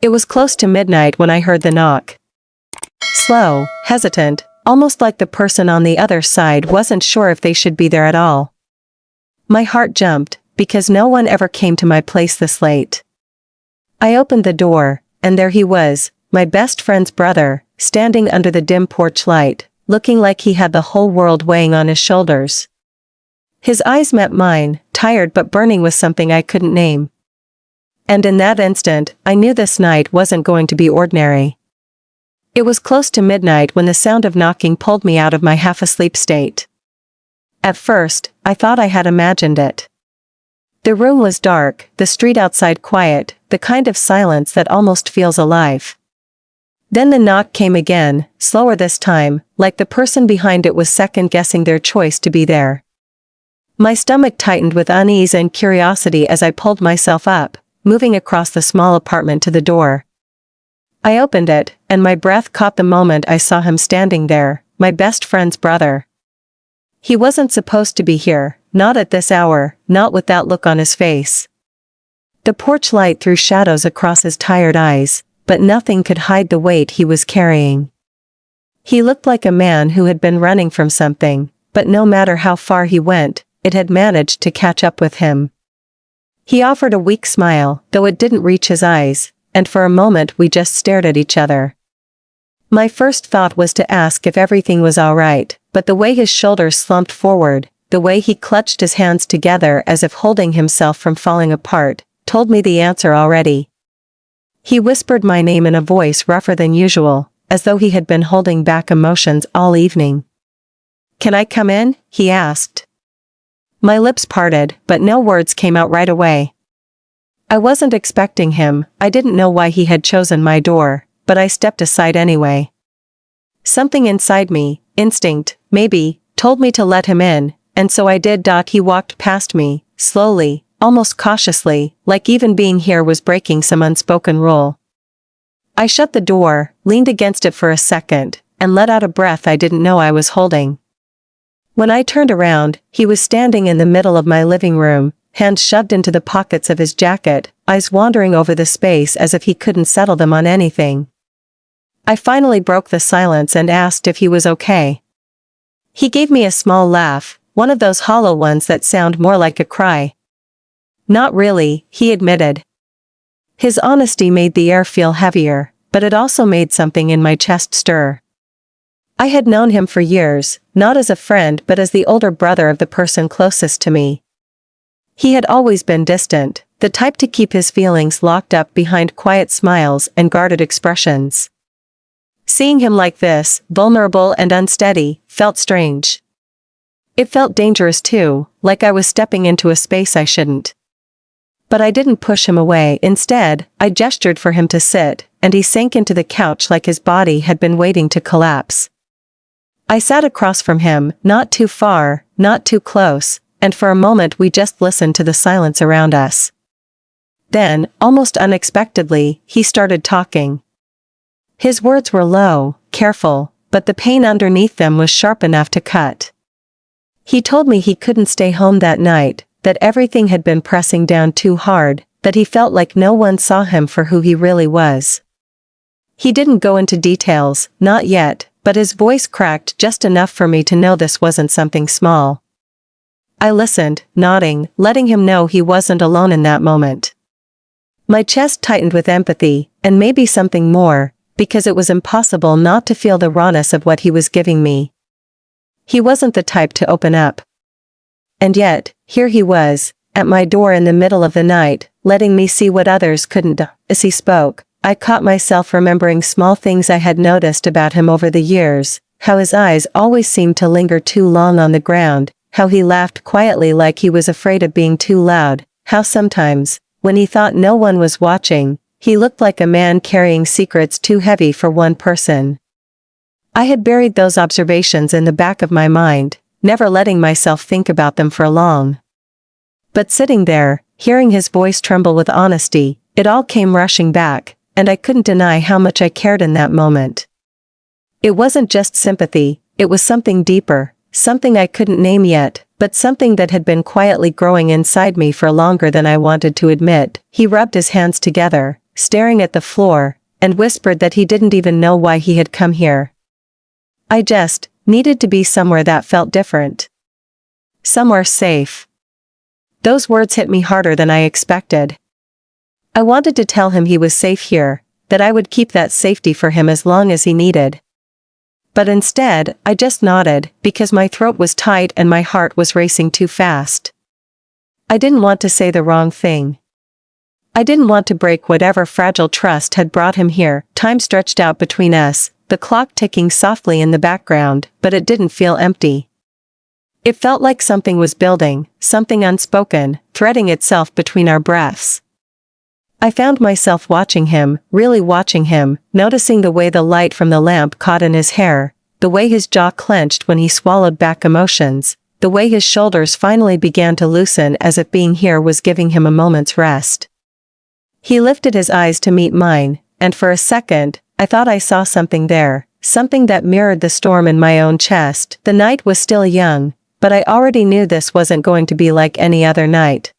It was close to midnight when I heard the knock. Slow, hesitant, almost like the person on the other side wasn't sure if they should be there at all. My heart jumped, because no one ever came to my place this late. I opened the door, and there he was, my best friend's brother, standing under the dim porch light, looking like he had the whole world weighing on his shoulders. His eyes met mine, tired but burning with something I couldn't name. And in that instant, I knew this night wasn't going to be ordinary. It was close to midnight when the sound of knocking pulled me out of my half-asleep state. At first, I thought I had imagined it. The room was dark, the street outside quiet, the kind of silence that almost feels alive. Then the knock came again, slower this time, like the person behind it was second-guessing their choice to be there. My stomach tightened with unease and curiosity as I pulled myself up, moving across the small apartment to the door. I opened it, and my breath caught the moment I saw him standing there, my best friend's brother. He wasn't supposed to be here, not at this hour, not with that look on his face. The porch light threw shadows across his tired eyes, but nothing could hide the weight he was carrying. He looked like a man who had been running from something, but no matter how far he went, it had managed to catch up with him. He offered a weak smile, though it didn't reach his eyes, and for a moment we just stared at each other. My first thought was to ask if everything was all right, but the way his shoulders slumped forward, the way he clutched his hands together as if holding himself from falling apart, told me the answer already. He whispered my name in a voice rougher than usual, as though he had been holding back emotions all evening. "Can I come in?" he asked. My lips parted, but no words came out right away. I wasn't expecting him, I didn't know why he had chosen my door, but I stepped aside anyway. Something inside me, instinct, maybe, told me to let him in, and so I did. He walked past me, slowly, almost cautiously, like even being here was breaking some unspoken rule. I shut the door, leaned against it for a second, and let out a breath I didn't know I was holding. When I turned around, he was standing in the middle of my living room, hands shoved into the pockets of his jacket, eyes wandering over the space as if he couldn't settle them on anything. I finally broke the silence and asked if he was okay. He gave me a small laugh, one of those hollow ones that sound more like a cry. "Not really," he admitted. His honesty made the air feel heavier, but it also made something in my chest stir. I had known him for years, not as a friend but as the older brother of the person closest to me. He had always been distant, the type to keep his feelings locked up behind quiet smiles and guarded expressions. Seeing him like this, vulnerable and unsteady, felt strange. It felt dangerous too, like I was stepping into a space I shouldn't. But I didn't push him away. Instead, I gestured for him to sit, and he sank into the couch like his body had been waiting to collapse. I sat across from him, not too far, not too close, and for a moment we just listened to the silence around us. Then, almost unexpectedly, he started talking. His words were low, careful, but the pain underneath them was sharp enough to cut. He told me he couldn't stay home that night, that everything had been pressing down too hard, that he felt like no one saw him for who he really was. He didn't go into details, not yet, but his voice cracked just enough for me to know this wasn't something small. I listened, nodding, letting him know he wasn't alone in that moment. My chest tightened with empathy, and maybe something more, because it was impossible not to feel the rawness of what he was giving me. He wasn't the type to open up. And yet, here he was, at my door in the middle of the night, letting me see what others couldn't. As he spoke, I caught myself remembering small things I had noticed about him over the years, how his eyes always seemed to linger too long on the ground, how he laughed quietly like he was afraid of being too loud, how sometimes, when he thought no one was watching, he looked like a man carrying secrets too heavy for one person. I had buried those observations in the back of my mind, never letting myself think about them for long. But sitting there, hearing his voice tremble with honesty, it all came rushing back, and I couldn't deny how much I cared in that moment. It wasn't just sympathy, it was something deeper, something I couldn't name yet, but something that had been quietly growing inside me for longer than I wanted to admit. He rubbed his hands together, staring at the floor, and whispered that he didn't even know why he had come here. I just needed to be somewhere that felt different. Somewhere safe. Those words hit me harder than I expected. I wanted to tell him he was safe here, that I would keep that safety for him as long as he needed. But instead, I just nodded, because my throat was tight and my heart was racing too fast. I didn't want to say the wrong thing. I didn't want to break whatever fragile trust had brought him here. Time stretched out between us, the clock ticking softly in the background, but it didn't feel empty. It felt like something was building, something unspoken, threading itself between our breaths. I found myself watching him, really watching him, noticing the way the light from the lamp caught in his hair, the way his jaw clenched when he swallowed back emotions, the way his shoulders finally began to loosen as if being here was giving him a moment's rest. He lifted his eyes to meet mine, and for a second, I thought I saw something there, something that mirrored the storm in my own chest. The night was still young, but I already knew this wasn't going to be like any other night.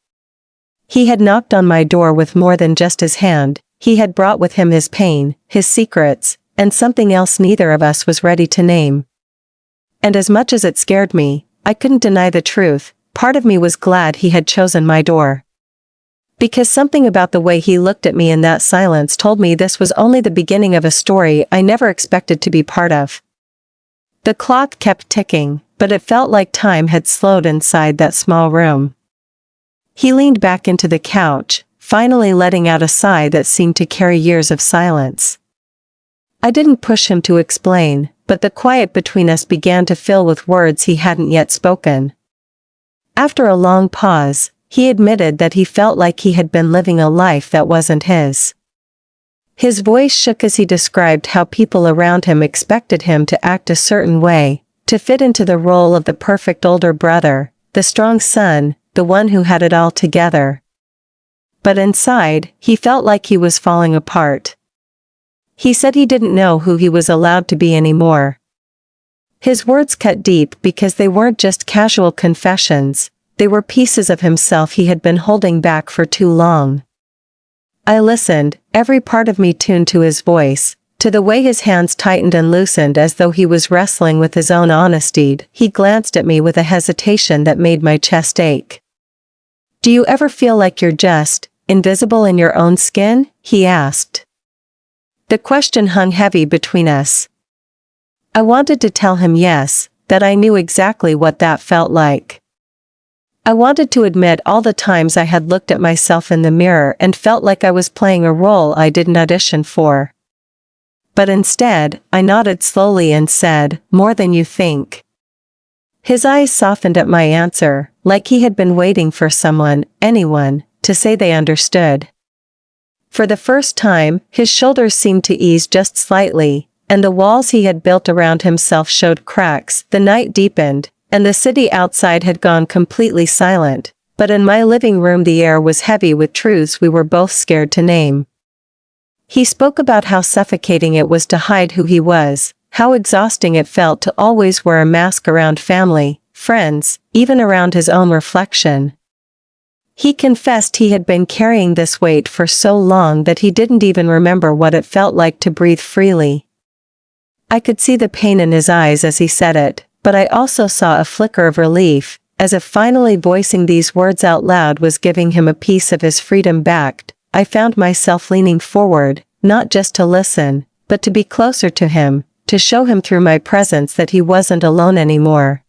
He had knocked on my door with more than just his hand. He had brought with him his pain, his secrets, and something else neither of us was ready to name. And as much as it scared me, I couldn't deny the truth. Part of me was glad he had chosen my door. Because something about the way he looked at me in that silence told me this was only the beginning of a story I never expected to be part of. The clock kept ticking, but it felt like time had slowed inside that small room. He leaned back into the couch, finally letting out a sigh that seemed to carry years of silence. I didn't push him to explain, but the quiet between us began to fill with words he hadn't yet spoken. After a long pause, he admitted that he felt like he had been living a life that wasn't his. His voice shook as he described how people around him expected him to act a certain way, to fit into the role of the perfect older brother, the strong son, the one who had it all together. But inside, he felt like he was falling apart. He said he didn't know who he was allowed to be anymore. His words cut deep because they weren't just casual confessions, they were pieces of himself he had been holding back for too long. I listened, every part of me tuned to his voice, to the way his hands tightened and loosened as though he was wrestling with his own honesty. He glanced at me with a hesitation that made my chest ache. "Do you ever feel like you're just invisible in your own skin?" he asked. The question hung heavy between us. I wanted to tell him yes, that I knew exactly what that felt like. I wanted to admit all the times I had looked at myself in the mirror and felt like I was playing a role I didn't audition for. But instead, I nodded slowly and said, "More than you think." His eyes softened at my answer, like he had been waiting for someone, anyone, to say they understood. For the first time, his shoulders seemed to ease just slightly, and the walls he had built around himself showed cracks. The night deepened, and the city outside had gone completely silent, but in my living room the air was heavy with truths we were both scared to name. He spoke about how suffocating it was to hide who he was, how exhausting it felt to always wear a mask around family, friends, even around his own reflection. He confessed he had been carrying this weight for so long that he didn't even remember what it felt like to breathe freely. I could see the pain in his eyes as he said it, but I also saw a flicker of relief, as if finally voicing these words out loud was giving him a piece of his freedom back. I found myself leaning forward, not just to listen, but to be closer to him, to show him through my presence that he wasn't alone anymore.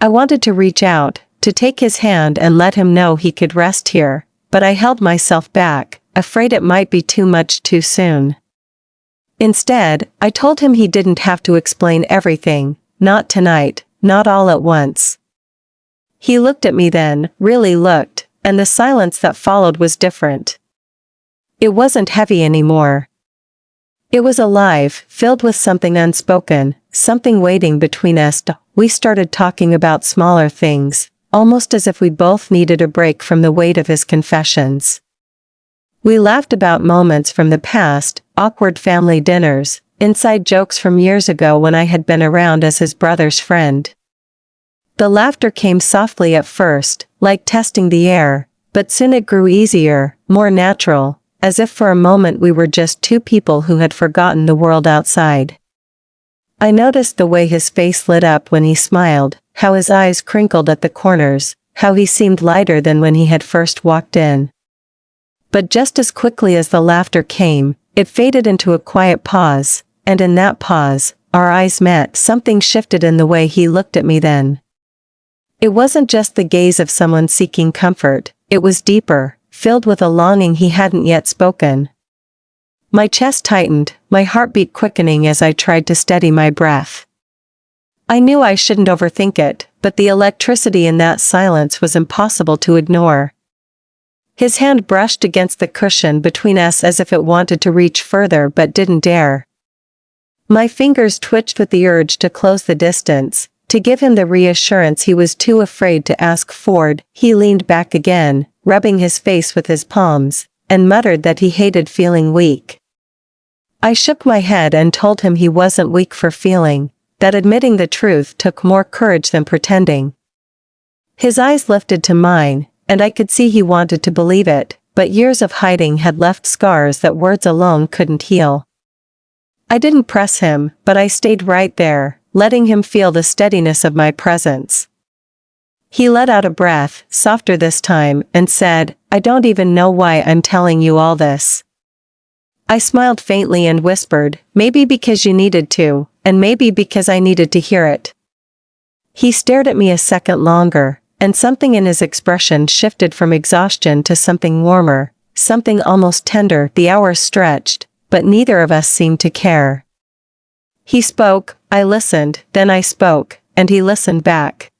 I wanted to reach out, to take his hand and let him know he could rest here, but I held myself back, afraid it might be too much too soon. Instead, I told him he didn't have to explain everything, not tonight, not all at once. He looked at me then, really looked, and the silence that followed was different. It wasn't heavy anymore. It was alive, filled with something unspoken, something waiting between us. We started talking about smaller things, almost as if we both needed a break from the weight of his confessions. We laughed about moments from the past, awkward family dinners, inside jokes from years ago when I had been around as his brother's friend. The laughter came softly at first, like testing the air, but soon it grew easier, more natural, as if for a moment we were just two people who had forgotten the world outside. I noticed the way his face lit up when he smiled, how his eyes crinkled at the corners, how he seemed lighter than when he had first walked in. But just as quickly as the laughter came, it faded into a quiet pause, and in that pause, our eyes met. Something shifted in the way he looked at me then. It wasn't just the gaze of someone seeking comfort, it was deeper, filled with a longing he hadn't yet spoken. My chest tightened, my heartbeat quickening as I tried to steady my breath. I knew I shouldn't overthink it, but the electricity in that silence was impossible to ignore. His hand brushed against the cushion between us as if it wanted to reach further but didn't dare. My fingers twitched with the urge to close the distance, to give him the reassurance he was too afraid to ask for. He leaned back again, rubbing his face with his palms, and muttered that he hated feeling weak. I shook my head and told him he wasn't weak for feeling, that admitting the truth took more courage than pretending. His eyes lifted to mine, and I could see he wanted to believe it, but years of hiding had left scars that words alone couldn't heal. I didn't press him, but I stayed right there, letting him feel the steadiness of my presence. He let out a breath, softer this time, and said, "I don't even know why I'm telling you all this." I smiled faintly and whispered, "Maybe because you needed to, and maybe because I needed to hear it." He stared at me a second longer, and something in his expression shifted from exhaustion to something warmer, something almost tender. The hours stretched, but neither of us seemed to care. He spoke, I listened, then I spoke, and he listened back.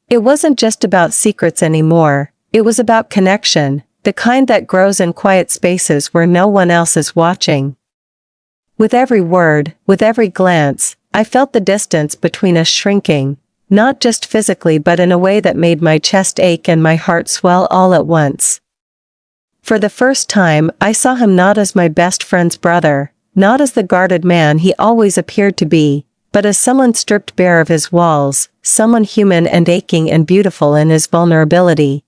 It wasn't just about secrets anymore, it was about connection, the kind that grows in quiet spaces where no one else is watching. With every word, with every glance, I felt the distance between us shrinking, not just physically but in a way that made my chest ache and my heart swell all at once. For the first time, I saw him not as my best friend's brother, not as the guarded man he always appeared to be, but as someone stripped bare of his walls, someone human and aching and beautiful in his vulnerability.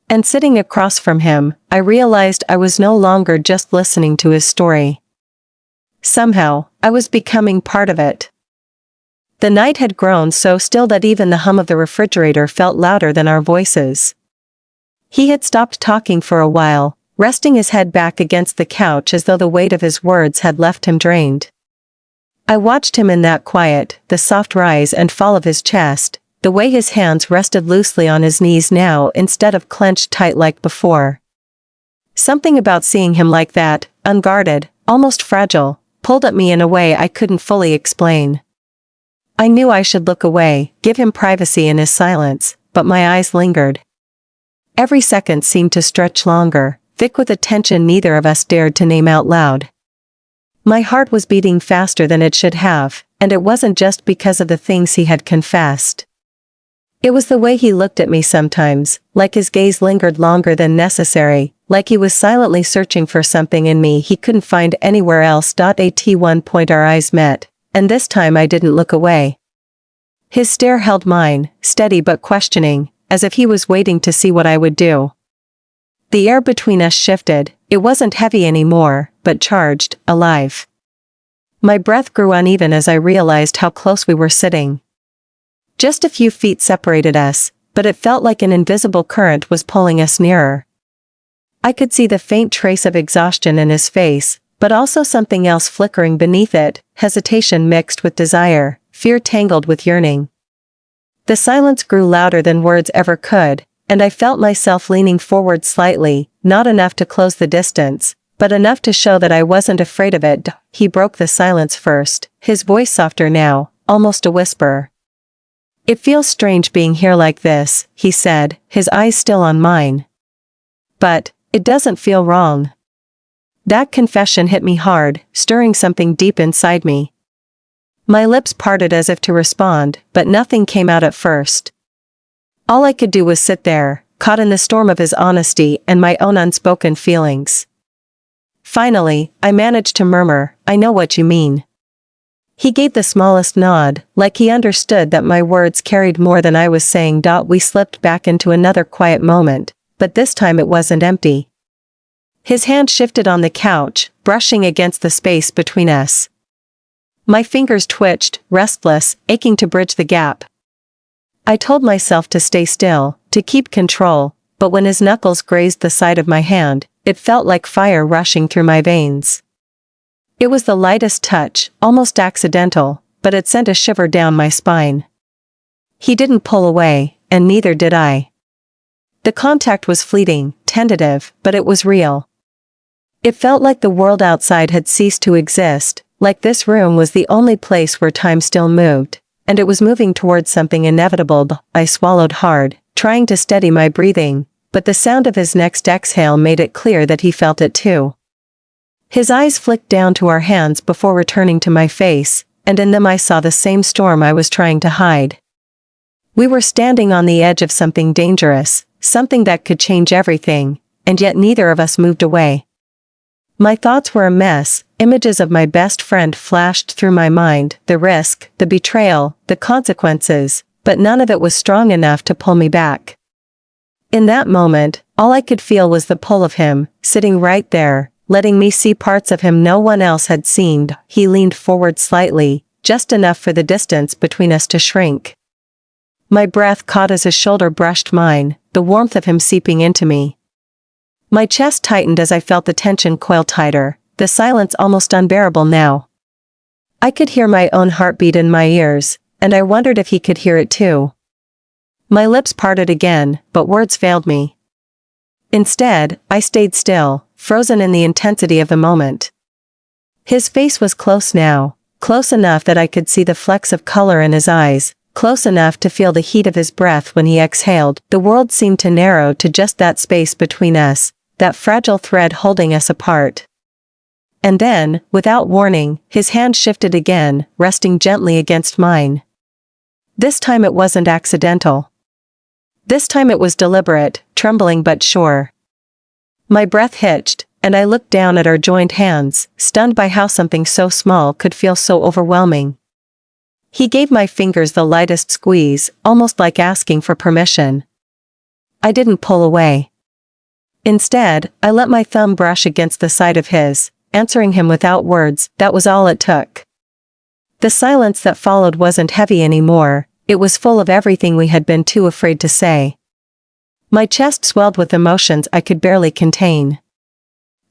And sitting across from him, I realized I was no longer just listening to his story. Somehow, I was becoming part of it. The night had grown so still that even the hum of the refrigerator felt louder than our voices. He had stopped talking for a while, resting his head back against the couch as though the weight of his words had left him drained. I watched him in that quiet, the soft rise and fall of his chest, the way his hands rested loosely on his knees now instead of clenched tight like before. Something about seeing him like that, unguarded, almost fragile, pulled at me in a way I couldn't fully explain. I knew I should look away, give him privacy in his silence, but my eyes lingered. Every second seemed to stretch longer, thick with a tension neither of us dared to name out loud. My heart was beating faster than it should have, and it wasn't just because of the things he had confessed. It was the way he looked at me sometimes, like his gaze lingered longer than necessary, like he was silently searching for something in me he couldn't find anywhere else. At one point our eyes met, and this time I didn't look away. His stare held mine, steady but questioning, as if he was waiting to see what I would do. The air between us shifted, it wasn't heavy anymore, but charged, alive. My breath grew uneven as I realized how close we were sitting. Just a few feet separated us, but it felt like an invisible current was pulling us nearer. I could see the faint trace of exhaustion in his face, but also something else flickering beneath it, hesitation mixed with desire, fear tangled with yearning. The silence grew louder than words ever could, and I felt myself leaning forward slightly, not enough to close the distance, but enough to show that I wasn't afraid of it. He broke the silence first, his voice softer now, almost a whisper. "It feels strange being here like this," he said, his eyes still on mine. "But, it doesn't feel wrong." That confession hit me hard, stirring something deep inside me. My lips parted as if to respond, but nothing came out at first. All I could do was sit there, caught in the storm of his honesty and my own unspoken feelings. Finally, I managed to murmur, "I know what you mean." He gave the smallest nod, like he understood that my words carried more than I was saying. We slipped back into another quiet moment, but this time it wasn't empty. His hand shifted on the couch, brushing against the space between us. My fingers twitched, restless, aching to bridge the gap. I told myself to stay still, to keep control, but when his knuckles grazed the side of my hand, it felt like fire rushing through my veins. It was the lightest touch, almost accidental, but it sent a shiver down my spine. He didn't pull away, and neither did I. The contact was fleeting, tentative, but it was real. It felt like the world outside had ceased to exist, like this room was the only place where time still moved, and it was moving towards something inevitable. I swallowed hard, trying to steady my breathing, but the sound of his next exhale made it clear that he felt it too. His eyes flicked down to our hands before returning to my face, and in them I saw the same storm I was trying to hide. We were standing on the edge of something dangerous, something that could change everything, and yet neither of us moved away. My thoughts were a mess, images of my best friend flashed through my mind, the risk, the betrayal, the consequences, but none of it was strong enough to pull me back. In that moment, all I could feel was the pull of him, sitting right there, letting me see parts of him no one else had seen. He leaned forward slightly, just enough for the distance between us to shrink. My breath caught as his shoulder brushed mine, the warmth of him seeping into me. My chest tightened as I felt the tension coil tighter, the silence almost unbearable now. I could hear my own heartbeat in my ears, and I wondered if he could hear it too. My lips parted again, but words failed me. Instead, I stayed still, frozen in the intensity of the moment. His face was close now, close enough that I could see the flecks of color in his eyes, close enough to feel the heat of his breath when he exhaled. The world seemed to narrow to just that space between us, that fragile thread holding us apart. And then, without warning, his hand shifted again, resting gently against mine. This time it wasn't accidental. This time it was deliberate, trembling but sure. My breath hitched, and I looked down at our joined hands, stunned by how something so small could feel so overwhelming. He gave my fingers the lightest squeeze, almost like asking for permission. I didn't pull away. Instead, I let my thumb brush against the side of his, answering him without words. That was all it took. The silence that followed wasn't heavy anymore, it was full of everything we had been too afraid to say. My chest swelled with emotions I could barely contain.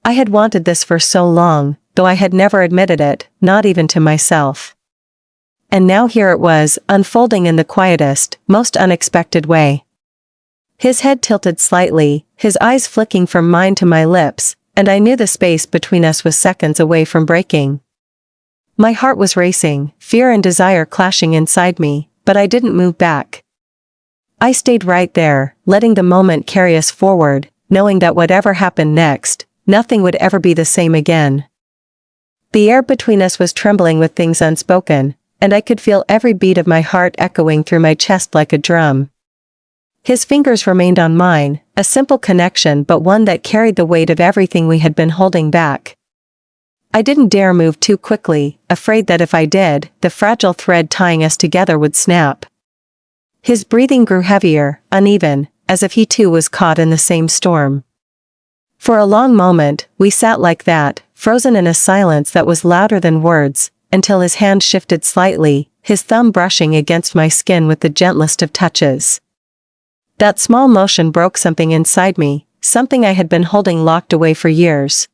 I had wanted this for so long, though I had never admitted it, not even to myself. And now here it was, unfolding in the quietest, most unexpected way. His head tilted slightly, his eyes flicking from mine to my lips, and I knew the space between us was seconds away from breaking. My heart was racing, fear and desire clashing inside me, but I didn't move back. I stayed right there, letting the moment carry us forward, knowing that whatever happened next, nothing would ever be the same again. The air between us was trembling with things unspoken, and I could feel every beat of my heart echoing through my chest like a drum. His fingers remained on mine, a simple connection but one that carried the weight of everything we had been holding back. I didn't dare move too quickly, afraid that if I did, the fragile thread tying us together would snap. His breathing grew heavier, uneven, as if he too was caught in the same storm. For a long moment, we sat like that, frozen in a silence that was louder than words, until his hand shifted slightly, his thumb brushing against my skin with the gentlest of touches. That small motion broke something inside me, something I had been holding locked away for years.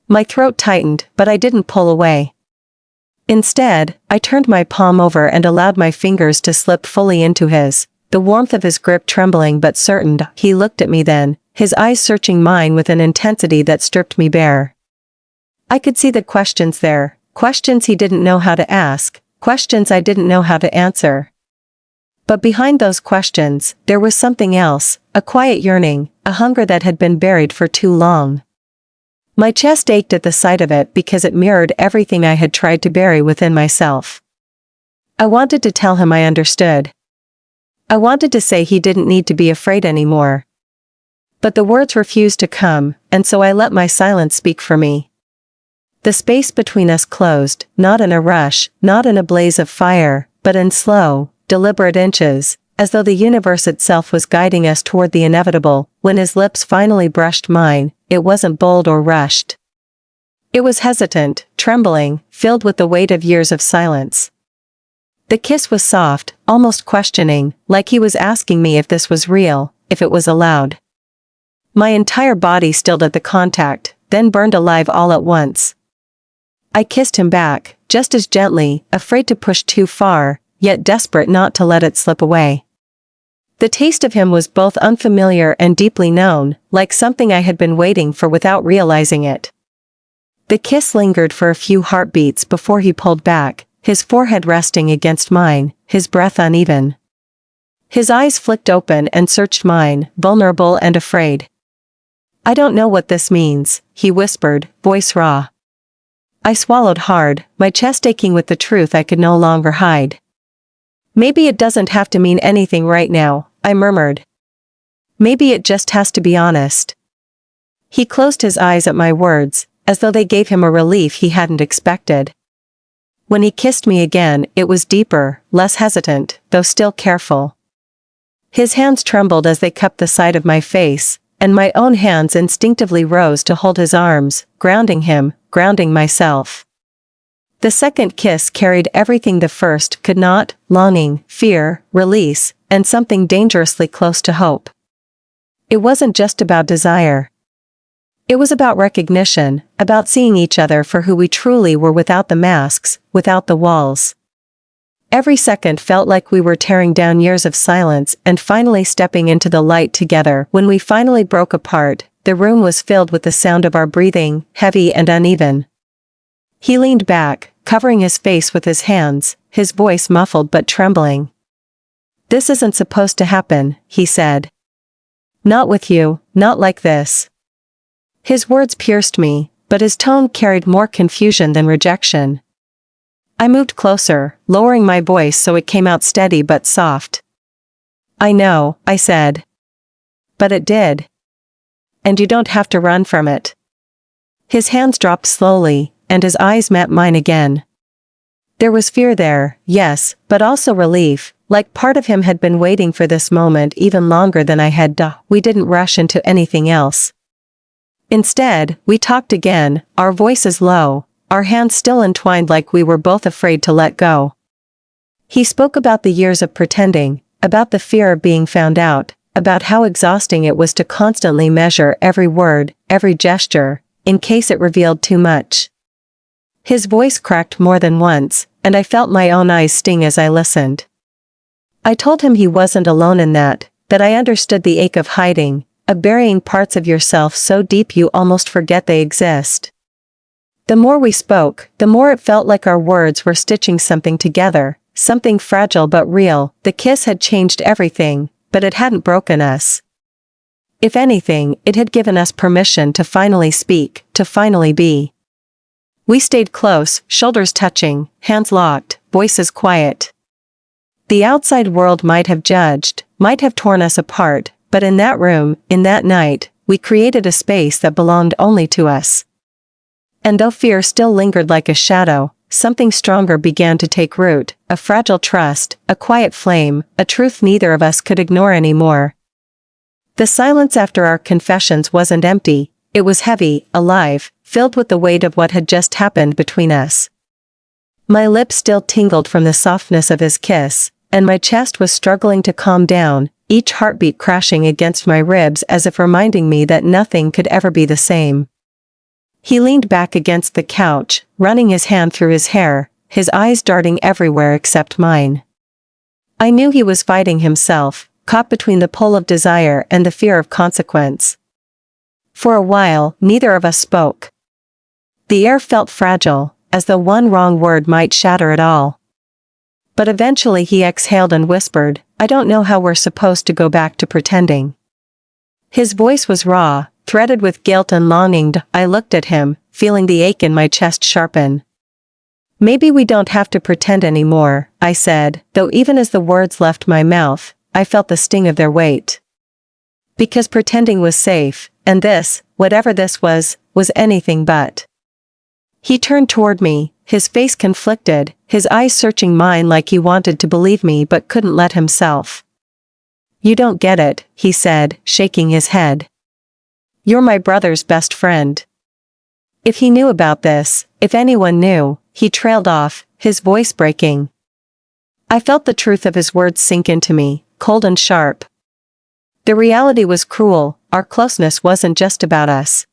My throat tightened, but I didn't pull away. Instead, I turned my palm over and allowed my fingers to slip fully into his, the warmth of his grip trembling but certain. He looked at me then, his eyes searching mine with an intensity that stripped me bare. I could see the questions there, questions he didn't know how to ask, questions I didn't know how to answer. But behind those questions, there was something else, a quiet yearning, a hunger that had been buried for too long. My chest ached at the sight of it because it mirrored everything I had tried to bury within myself. I wanted to tell him I understood. I wanted to say he didn't need to be afraid anymore. But the words refused to come, and so I let my silence speak for me. The space between us closed, not in a rush, not in a blaze of fire, but in slow, deliberate inches, as though the universe itself was guiding us toward the inevitable. When his lips finally brushed mine, it wasn't bold or rushed. It was hesitant, trembling, filled with the weight of years of silence. The kiss was soft, almost questioning, like he was asking me if this was real, if it was allowed. My entire body stilled at the contact, then burned alive all at once. I kissed him back, just as gently, afraid to push too far, yet desperate not to let it slip away. The taste of him was both unfamiliar and deeply known, like something I had been waiting for without realizing it. The kiss lingered for a few heartbeats before he pulled back, his forehead resting against mine, his breath uneven. His eyes flicked open and searched mine, vulnerable and afraid. "I don't know what this means," he whispered, voice raw. I swallowed hard, my chest aching with the truth I could no longer hide. "Maybe it doesn't have to mean anything right now," I murmured. "Maybe it just has to be honest." He closed his eyes at my words, as though they gave him a relief he hadn't expected. When he kissed me again, it was deeper, less hesitant, though still careful. His hands trembled as they cupped the side of my face, and my own hands instinctively rose to hold his arms, grounding him, grounding myself. The second kiss carried everything the first could not: longing, fear, release, and something dangerously close to hope. It wasn't just about desire. It was about recognition, about seeing each other for who we truly were without the masks, without the walls. Every second felt like we were tearing down years of silence and finally stepping into the light together. When we finally broke apart, the room was filled with the sound of our breathing, heavy and uneven. He leaned back, covering his face with his hands, his voice muffled but trembling. "This isn't supposed to happen," he said. "Not with you, not like this." His words pierced me, but his tone carried more confusion than rejection. I moved closer, lowering my voice so it came out steady but soft. "I know," I said. "But it did. And you don't have to run from it." His hands dropped slowly, and his eyes met mine again. There was fear there, yes, but also relief, like part of him had been waiting for this moment even longer than I had. We didn't rush into anything else. Instead, we talked again, our voices low, our hands still entwined like we were both afraid to let go. He spoke about the years of pretending, about the fear of being found out, about how exhausting it was to constantly measure every word, every gesture, in case it revealed too much. His voice cracked more than once, and I felt my own eyes sting as I listened. I told him he wasn't alone in that I understood the ache of hiding, of burying parts of yourself so deep you almost forget they exist. The more we spoke, the more it felt like our words were stitching something together, something fragile but real. The kiss had changed everything, but it hadn't broken us. If anything, it had given us permission to finally speak, to finally be. We stayed close, shoulders touching, hands locked, voices quiet. The outside world might have judged, might have torn us apart, but in that room, in that night, we created a space that belonged only to us. And though fear still lingered like a shadow, something stronger began to take root, a fragile trust, a quiet flame, a truth neither of us could ignore anymore. The silence after our confessions wasn't empty, it was heavy, alive, filled with the weight of what had just happened between us. My lips still tingled from the softness of his kiss, and my chest was struggling to calm down, each heartbeat crashing against my ribs as if reminding me that nothing could ever be the same. He leaned back against the couch, running his hand through his hair, his eyes darting everywhere except mine. I knew he was fighting himself, caught between the pull of desire and the fear of consequence. For a while, neither of us spoke. The air felt fragile, as though one wrong word might shatter it all. But eventually he exhaled and whispered, "I don't know how we're supposed to go back to pretending." His voice was raw, threaded with guilt and longing. I looked at him, feeling the ache in my chest sharpen. "Maybe we don't have to pretend anymore," I said, though even as the words left my mouth, I felt the sting of their weight. Because pretending was safe, and this, whatever this was anything but. He turned toward me, his face conflicted, his eyes searching mine like he wanted to believe me but couldn't let himself. "You don't get it," he said, shaking his head. You're my brother's best friend. If he knew about this, if anyone knew, he trailed off, his voice breaking. I felt the truth of his words sink into me, cold and sharp. The reality was cruel, our closeness wasn't just about us.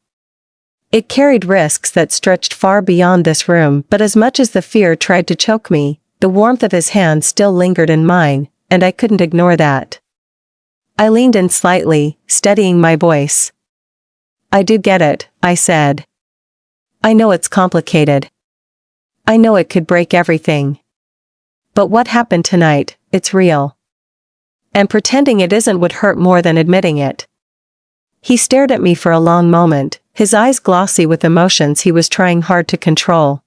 It carried risks that stretched far beyond this room, but as much as the fear tried to choke me, the warmth of his hand still lingered in mine, and I couldn't ignore that. I leaned in slightly, steadying my voice. I do get it, I said. I know it's complicated. I know it could break everything. But what happened tonight, it's real. And pretending it isn't would hurt more than admitting it. He stared at me for a long moment, his eyes glossy with emotions he was trying hard to control.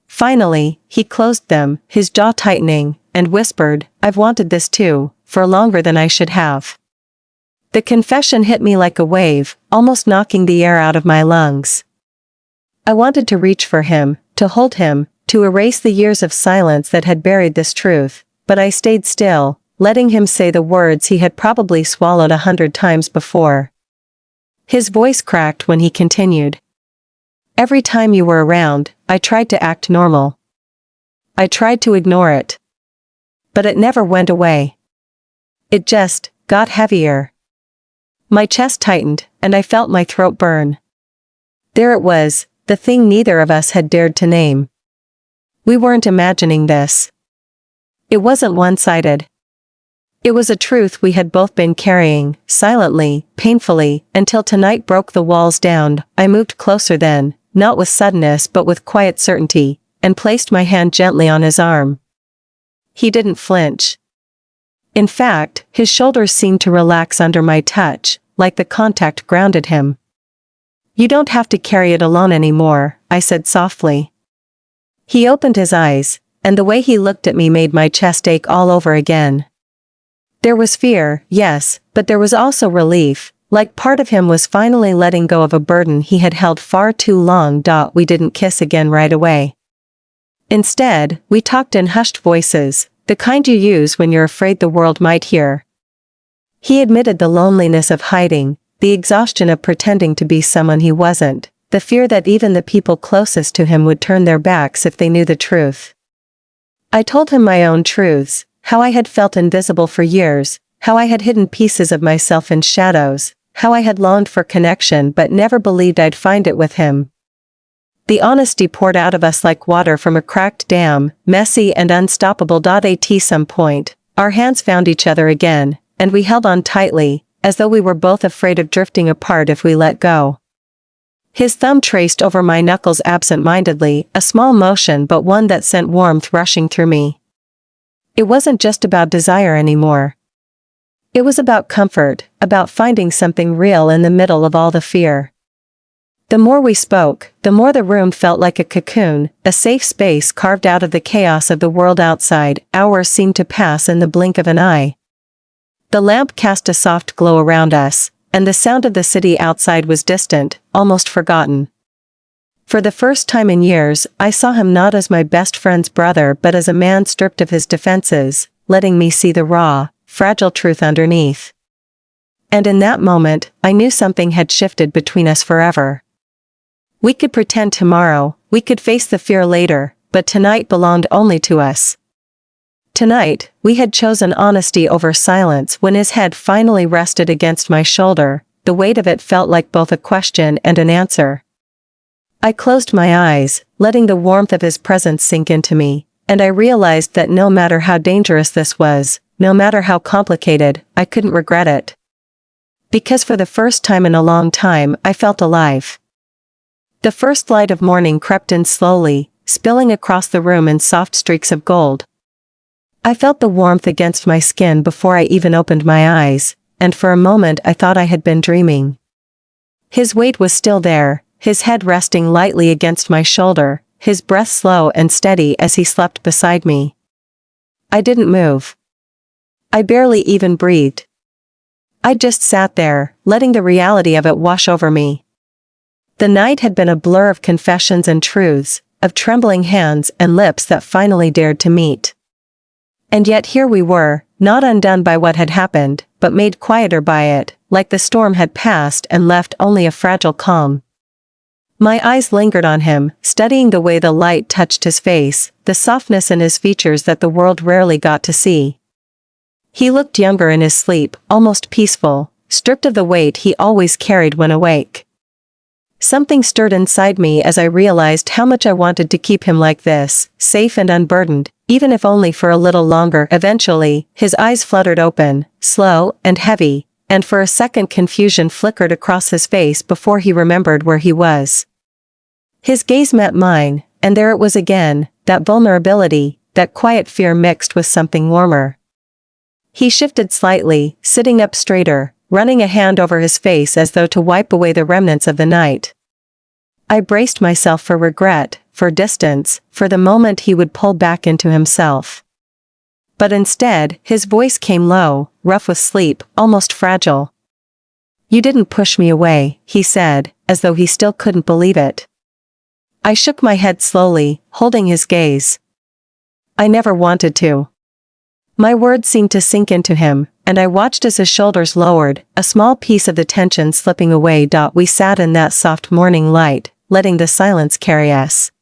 Finally, he closed them, his jaw tightening, and whispered, I've wanted this too, for longer than I should have. The confession hit me like a wave, almost knocking the air out of my lungs. I wanted to reach for him, to hold him, to erase the years of silence that had buried this truth, but I stayed still, letting him say the words he had probably swallowed 100 times before. His voice cracked when he continued. Every time you were around, I tried to act normal. I tried to ignore it. But it never went away. It just got heavier. My chest tightened, and I felt my throat burn. There it was, the thing neither of us had dared to name. We weren't imagining this. It wasn't one-sided. It was a truth we had both been carrying, silently, painfully, until tonight broke the walls down. I moved closer then, not with suddenness but with quiet certainty, and placed my hand gently on his arm. He didn't flinch. In fact, his shoulders seemed to relax under my touch, like the contact grounded him. You don't have to carry it alone anymore, I said softly. He opened his eyes, and the way he looked at me made my chest ache all over again. There was fear, yes, but there was also relief, like part of him was finally letting go of a burden he had held far too long. We didn't kiss again right away. Instead, we talked in hushed voices, the kind you use when you're afraid the world might hear. He admitted the loneliness of hiding, the exhaustion of pretending to be someone he wasn't, the fear that even the people closest to him would turn their backs if they knew the truth. I told him my own truths, how I had felt invisible for years, how I had hidden pieces of myself in shadows, how I had longed for connection but never believed I'd find it with him. The honesty poured out of us like water from a cracked dam, messy and unstoppable. At some point, our hands found each other again, and we held on tightly, as though we were both afraid of drifting apart if we let go. His thumb traced over my knuckles absent-mindedly, a small motion but one that sent warmth rushing through me. It wasn't just about desire anymore. It was about comfort, about finding something real in the middle of all the fear. The more we spoke, the more the room felt like a cocoon, a safe space carved out of the chaos of the world outside. Hours seemed to pass in the blink of an eye. The lamp cast a soft glow around us, and the sound of the city outside was distant, almost forgotten. For the first time in years, I saw him not as my best friend's brother but as a man stripped of his defenses, letting me see the raw, fragile truth underneath. And in that moment, I knew something had shifted between us forever. We could pretend tomorrow, we could face the fear later, but tonight belonged only to us. Tonight, we had chosen honesty over silence. When his head finally rested against my shoulder, the weight of it felt like both a question and an answer. I closed my eyes, letting the warmth of his presence sink into me, and I realized that no matter how dangerous this was, no matter how complicated, I couldn't regret it. Because for the first time in a long time, I felt alive. The first light of morning crept in slowly, spilling across the room in soft streaks of gold. I felt the warmth against my skin before I even opened my eyes, and for a moment I thought I had been dreaming. His weight was still there, his head resting lightly against my shoulder, his breath slow and steady as he slept beside me. I didn't move. I barely even breathed. I just sat there, letting the reality of it wash over me. The night had been a blur of confessions and truths, of trembling hands and lips that finally dared to meet. And yet here we were, not undone by what had happened, but made quieter by it, like the storm had passed and left only a fragile calm. My eyes lingered on him, studying the way the light touched his face, the softness in his features that the world rarely got to see. He looked younger in his sleep, almost peaceful, stripped of the weight he always carried when awake. Something stirred inside me as I realized how much I wanted to keep him like this, safe and unburdened, even if only for a little longer. Eventually, his eyes fluttered open, slow and heavy, and for a second confusion flickered across his face before he remembered where he was. His gaze met mine, and there it was again, that vulnerability, that quiet fear mixed with something warmer. He shifted slightly, sitting up straighter, running a hand over his face as though to wipe away the remnants of the night. I braced myself for regret, for distance, for the moment he would pull back into himself. But instead, his voice came low, rough with sleep, almost fragile. "You didn't push me away," he said, as though he still couldn't believe it. I shook my head slowly, holding his gaze. "I never wanted to." My words seemed to sink into him, and I watched as his shoulders lowered, a small piece of the tension slipping away. We sat in that soft morning light, letting the silence carry us.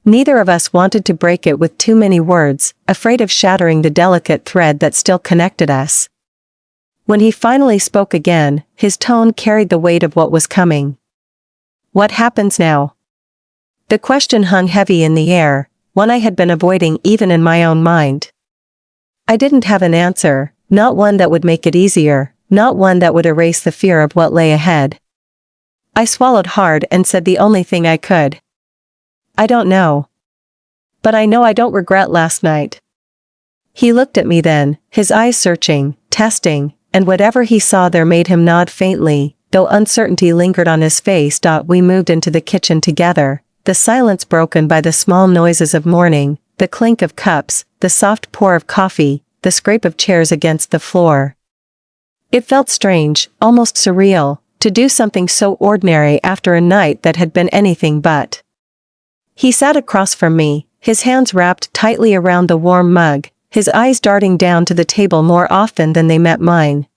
Neither of us wanted to break it with too many words, afraid of shattering the delicate thread that still connected us. When he finally spoke again, his tone carried the weight of what was coming. "What happens now?" The question hung heavy in the air, one I had been avoiding even in my own mind. I didn't have an answer, not one that would make it easier, not one that would erase the fear of what lay ahead. I swallowed hard and said the only thing I could. "I don't know. But I know I don't regret last night." He looked at me then, his eyes searching, testing, and whatever he saw there made him nod faintly, though uncertainty lingered on his face. We moved into the kitchen together, the silence broken by the small noises of morning, the clink of cups, the soft pour of coffee, the scrape of chairs against the floor. It felt strange, almost surreal, to do something so ordinary after a night that had been anything but. He sat across from me, his hands wrapped tightly around the warm mug, his eyes darting down to the table more often than they met mine.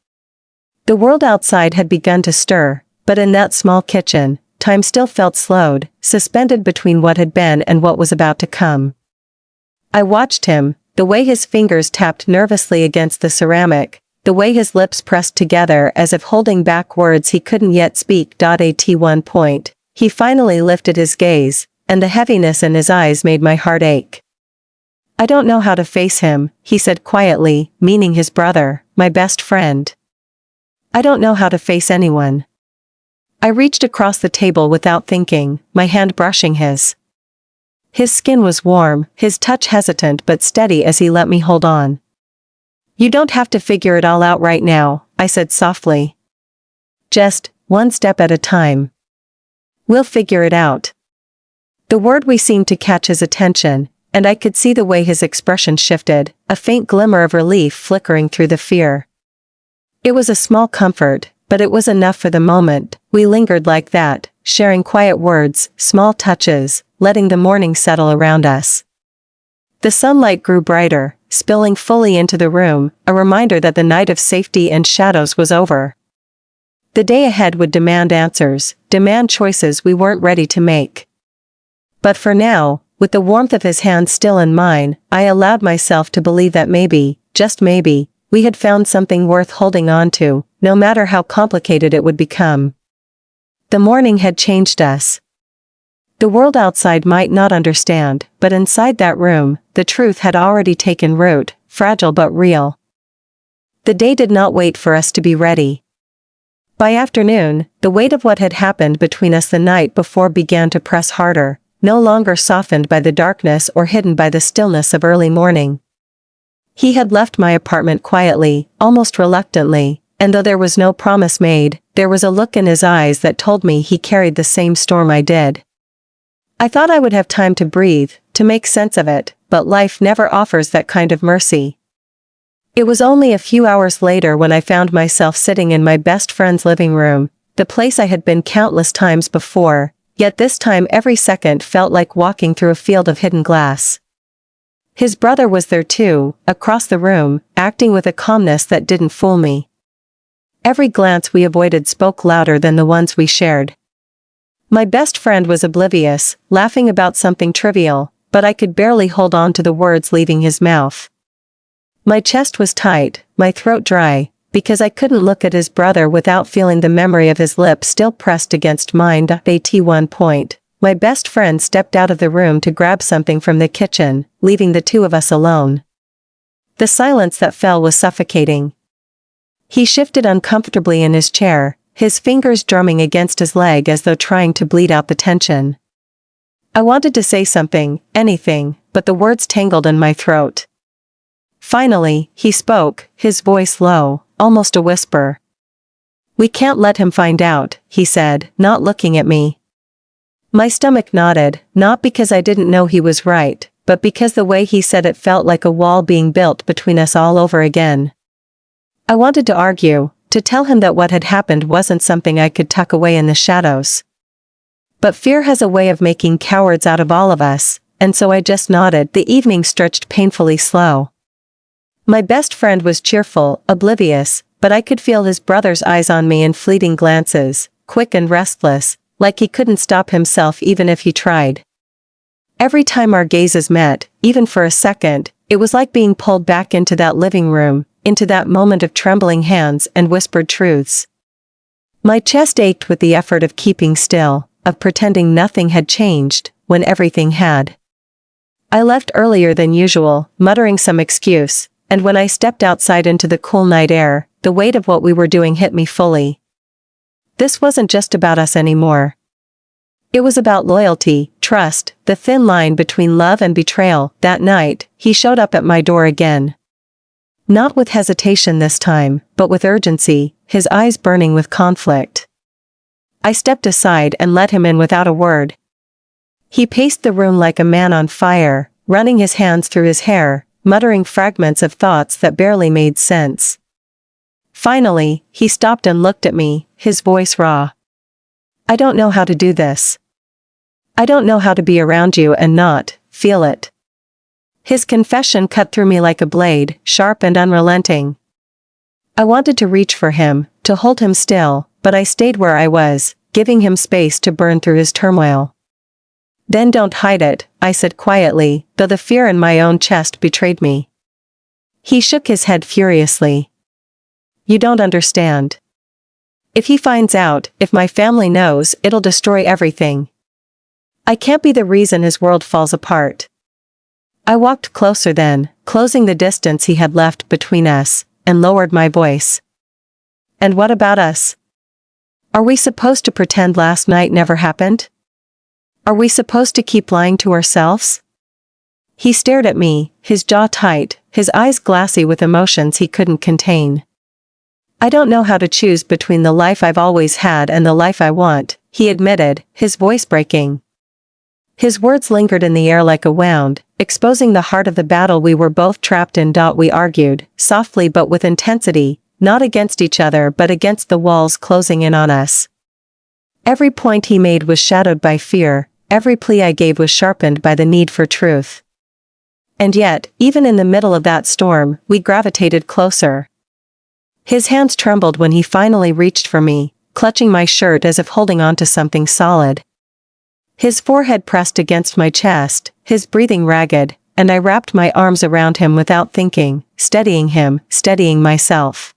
The world outside had begun to stir, but in that small kitchen, time still felt slowed, suspended between what had been and what was about to come. I watched him, the way his fingers tapped nervously against the ceramic, the way his lips pressed together as if holding back words he couldn't yet speak. At one point, he finally lifted his gaze, and the heaviness in his eyes made my heart ache. "I don't know how to face him," he said quietly, meaning his brother, my best friend. "I don't know how to face anyone." I reached across the table without thinking, my hand brushing his. His skin was warm, his touch hesitant but steady as he let me hold on. "You don't have to figure it all out right now," I said softly. "Just, one step at a time. We'll figure it out." The word "we" seemed to catch his attention, and I could see the way his expression shifted, a faint glimmer of relief flickering through the fear. It was a small comfort, but it was enough for the moment. We lingered like that, sharing quiet words, small touches, letting the morning settle around us. The sunlight grew brighter, spilling fully into the room, a reminder that the night of safety and shadows was over. The day ahead would demand answers, demand choices we weren't ready to make. But for now, with the warmth of his hand still in mine, I allowed myself to believe that maybe, just maybe, we had found something worth holding on to, no matter how complicated it would become. The morning had changed us. The world outside might not understand, but inside that room, the truth had already taken root, fragile but real. The day did not wait for us to be ready. By afternoon, the weight of what had happened between us the night before began to press harder, no longer softened by the darkness or hidden by the stillness of early morning. He had left my apartment quietly, almost reluctantly, and though there was no promise made, there was a look in his eyes that told me he carried the same storm I did. I thought I would have time to breathe, to make sense of it, but life never offers that kind of mercy. It was only a few hours later when I found myself sitting in my best friend's living room, the place I had been countless times before, yet this time every second felt like walking through a field of hidden glass. His brother was there too, across the room, acting with a calmness that didn't fool me. Every glance we avoided spoke louder than the ones we shared. My best friend was oblivious, laughing about something trivial, but I could barely hold on to the words leaving his mouth. My chest was tight, my throat dry, because I couldn't look at his brother without feeling the memory of his lips still pressed against mine. At one point, my best friend stepped out of the room to grab something from the kitchen, leaving the two of us alone. The silence that fell was suffocating. He shifted uncomfortably in his chair, his fingers drumming against his leg as though trying to bleed out the tension. I wanted to say something, anything, but the words tangled in my throat. Finally, he spoke, his voice low, almost a whisper. "We can't let him find out," he said, not looking at me. My stomach knotted, not because I didn't know he was right, but because the way he said it felt like a wall being built between us all over again. I wanted to argue, to tell him that what had happened wasn't something I could tuck away in the shadows. But fear has a way of making cowards out of all of us, and so I just nodded. The evening stretched painfully slow. My best friend was cheerful, oblivious, but I could feel his brother's eyes on me in fleeting glances, quick and restless, like he couldn't stop himself even if he tried. Every time our gazes met, even for a second, it was like being pulled back into that living room, into that moment of trembling hands and whispered truths. My chest ached with the effort of keeping still, of pretending nothing had changed, when everything had. I left earlier than usual, muttering some excuse, and when I stepped outside into the cool night air, the weight of what we were doing hit me fully. This wasn't just about us anymore. It was about loyalty, trust, the thin line between love and betrayal. That night, he showed up at my door again. Not with hesitation this time, but with urgency, his eyes burning with conflict. I stepped aside and let him in without a word. He paced the room like a man on fire, running his hands through his hair, muttering fragments of thoughts that barely made sense. Finally, he stopped and looked at me, his voice raw. "I don't know how to do this. I don't know how to be around you and not feel it." His confession cut through me like a blade, sharp and unrelenting. I wanted to reach for him, to hold him still, but I stayed where I was, giving him space to burn through his turmoil. "Then don't hide it," I said quietly, though the fear in my own chest betrayed me. He shook his head furiously. "You don't understand. If he finds out, if my family knows, it'll destroy everything. I can't be the reason his world falls apart." I walked closer then, closing the distance he had left between us, and lowered my voice. "And what about us? Are we supposed to pretend last night never happened? Are we supposed to keep lying to ourselves?" He stared at me, his jaw tight, his eyes glassy with emotions he couldn't contain. "I don't know how to choose between the life I've always had and the life I want," he admitted, his voice breaking. His words lingered in the air like a wound, exposing the heart of the battle we were both trapped in. We argued, softly but with intensity, not against each other but against the walls closing in on us. Every point he made was shadowed by fear, every plea I gave was sharpened by the need for truth. And yet, even in the middle of that storm, we gravitated closer. His hands trembled when he finally reached for me, clutching my shirt as if holding on to something solid. His forehead pressed against my chest, his breathing ragged, and I wrapped my arms around him without thinking, steadying him, steadying myself.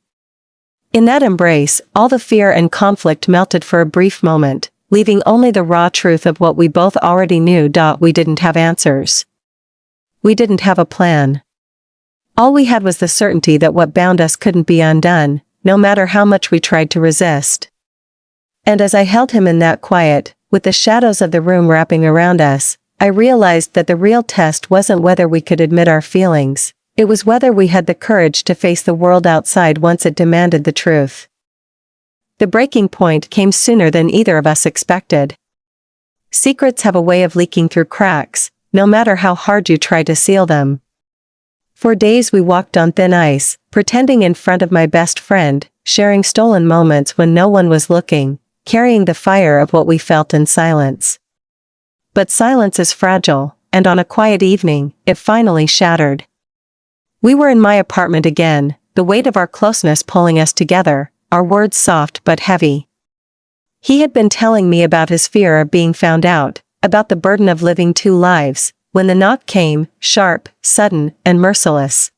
In that embrace, all the fear and conflict melted for a brief moment, leaving only the raw truth of what we both already knew. We didn't have answers. We didn't have a plan. All we had was the certainty that what bound us couldn't be undone, no matter how much we tried to resist. And as I held him in that quiet, with the shadows of the room wrapping around us, I realized that the real test wasn't whether we could admit our feelings, it was whether we had the courage to face the world outside once it demanded the truth. The breaking point came sooner than either of us expected. Secrets have a way of leaking through cracks, no matter how hard you try to seal them. For days we walked on thin ice, pretending in front of my best friend, sharing stolen moments when no one was looking, carrying the fire of what we felt in silence. But silence is fragile, and on a quiet evening, it finally shattered. We were in my apartment again, the weight of our closeness pulling us together, our words soft but heavy. He had been telling me about his fear of being found out, about the burden of living two lives, when the knock came, sharp, sudden, and merciless.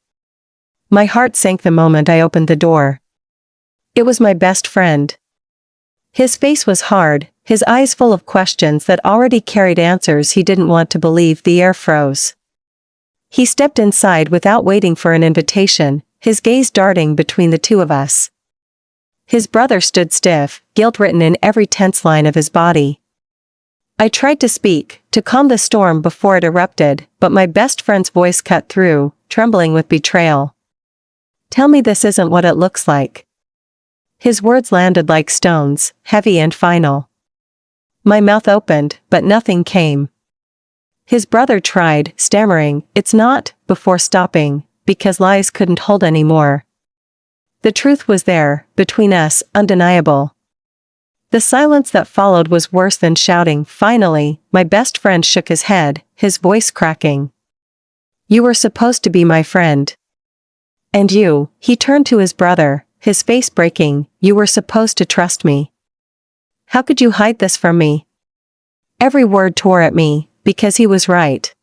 My heart sank the moment I opened the door. It was my best friend. His face was hard, his eyes full of questions that already carried answers he didn't want to believe. The air froze. He stepped inside without waiting for an invitation, his gaze darting between the two of us. His brother stood stiff, guilt written in every tense line of his body. I tried to speak, to calm the storm before it erupted, but my best friend's voice cut through, trembling with betrayal. "Tell me this isn't what it looks like." His words landed like stones, heavy and final. My mouth opened, but nothing came. His brother tried, stammering, "It's not," before stopping, because lies couldn't hold anymore. The truth was there, between us, undeniable. The silence that followed was worse than shouting. Finally, my best friend shook his head, his voice cracking. "You were supposed to be my friend. And you," he turned to his brother, his face breaking, "you were supposed to trust me. How could you hide this from me?" Every word tore at me, because he was right.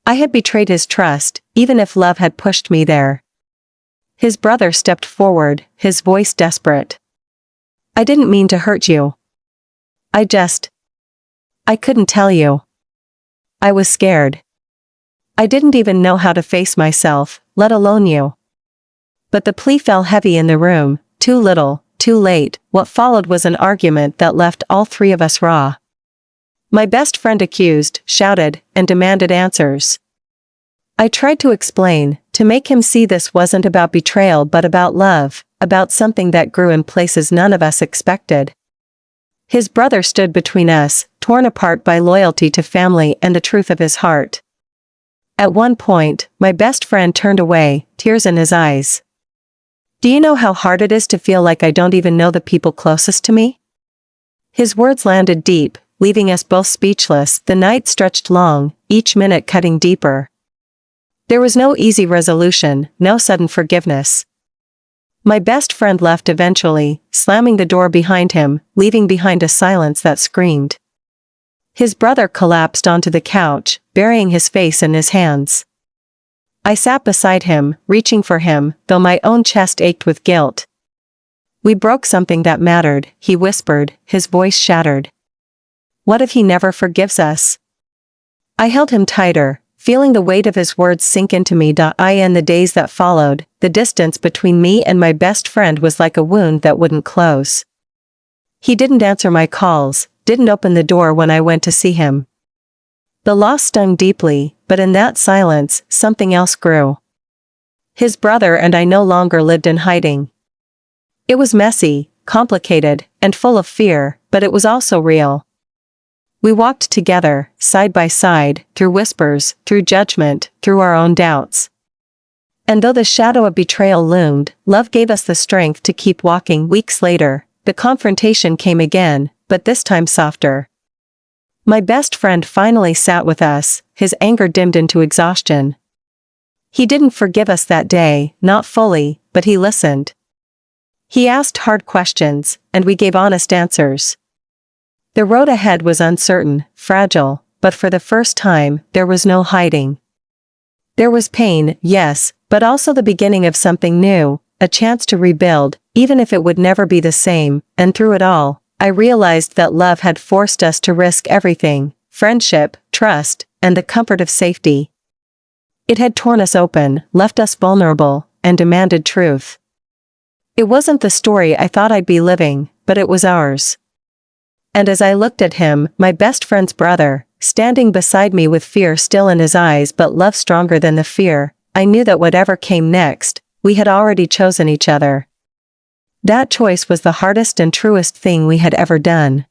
I had betrayed his trust, even if love had pushed me there. His brother stepped forward, his voice desperate. "I didn't mean to hurt you. I couldn't tell you. I was scared. I didn't even know how to face myself, let alone you." But the plea fell heavy in the room, too little, too late. What followed was an argument that left all three of us raw. My best friend accused, shouted, and demanded answers. I tried to explain, to make him see this wasn't about betrayal but about love, about something that grew in places none of us expected. His brother stood between us, torn apart by loyalty to family and the truth of his heart. At one point, my best friend turned away, tears in his eyes. "Do you know how hard it is to feel like I don't even know the people closest to me?" His words landed deep, leaving us both speechless. The night stretched long, each minute cutting deeper. There was no easy resolution, no sudden forgiveness. My best friend left eventually, slamming the door behind him, leaving behind a silence that screamed. His brother collapsed onto the couch, burying his face in his hands. I sat beside him, reaching for him, though my own chest ached with guilt. "We broke something that mattered," he whispered, his voice shattered. "What if he never forgives us?" I held him tighter, feeling the weight of his words sink into me. In the days that followed, the distance between me and my best friend was like a wound that wouldn't close. He didn't answer my calls, didn't open the door when I went to see him. The loss stung deeply, but in that silence, something else grew. His brother and I no longer lived in hiding. It was messy, complicated, and full of fear, but it was also real. We walked together, side by side, through whispers, through judgment, through our own doubts. And though the shadow of betrayal loomed, love gave us the strength to keep walking. Weeks later, the confrontation came again, but this time softer. My best friend finally sat with us, his anger dimmed into exhaustion. He didn't forgive us that day, not fully, but he listened. He asked hard questions, and we gave honest answers. The road ahead was uncertain, fragile, but for the first time, there was no hiding. There was pain, yes, but also the beginning of something new, a chance to rebuild, even if it would never be the same. And through it all, I realized that love had forced us to risk everything: friendship, trust, and the comfort of safety. It had torn us open, left us vulnerable, and demanded truth. It wasn't the story I thought I'd be living, but it was ours. And as I looked at him, my best friend's brother, standing beside me with fear still in his eyes but love stronger than the fear, I knew that whatever came next, we had already chosen each other. That choice was the hardest and truest thing we had ever done.